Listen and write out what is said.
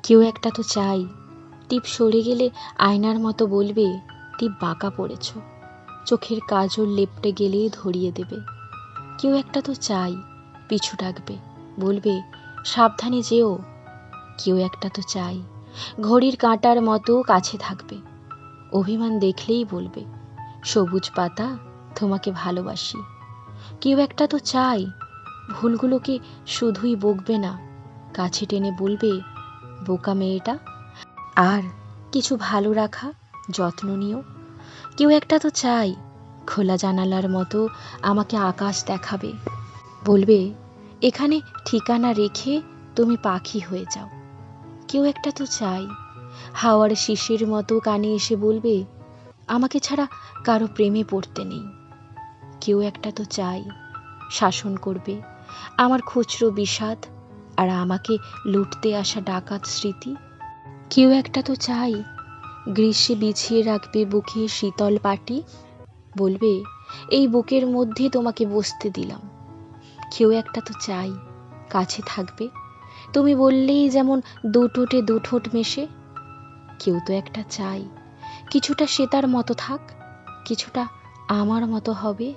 কেউ একটা তো চাই টিপ সরে গেলে আয়নার মতো বলবে, টিপ বাঁকা পড়েছ। চোখের কাজল লেপটে গেলে ধরিয়ে দেবে। কেউ একটা তো চাই পিছু ডাকবে, বলবে সাবধানে যেও। কেউ একটা তো চাই ঘড়ির কাঁটার মতো কাছে থাকবে, অভিমান দেখলেই বলবে সবুজ পাতা তোমাকে ভালোবাসি। কেউ একটা তো চাই ভুলগুলোকে শুধুই বকবে না, কাছে টেনে বলবে বোকা মেয়েটা। আর কিছু ভালো রাখা যত্ন নিও। কেউ একটা তো চাই খোলা জানালার মতো আমাকে আকাশ দেখাবে, বলবে এখানে ঠিকানা রেখে তুমি পাখি হয়ে যাও। কেউ একটা তো চাই হাওয়ার শিশির মতো কানে এসে বলবে আমাকে ছাড়া কারো প্রেমে পড়তে নেই। কেউ একটা তো চাই শাসন করবে আমার খুচরো বিষাদ আর আমাকে লুটতে আসা ডাকাত স্মৃতি। কেউ একটা তো চাই গ্রীষ্মে বিছিয়ে রাখবে বুকে শীতল পাটি, বলবে এই বুকের মধ্যে তোমাকে বসতে দিলাম। কেউ একটা তো চাই কাছে থাকবে তুমি বললেই যেমন দুঠোঁটে দুঠোঁট মেশে। কেউ তো একটা চাই কিছুটা সে তার মতো থাক, কিছুটা আমার মতো হবে।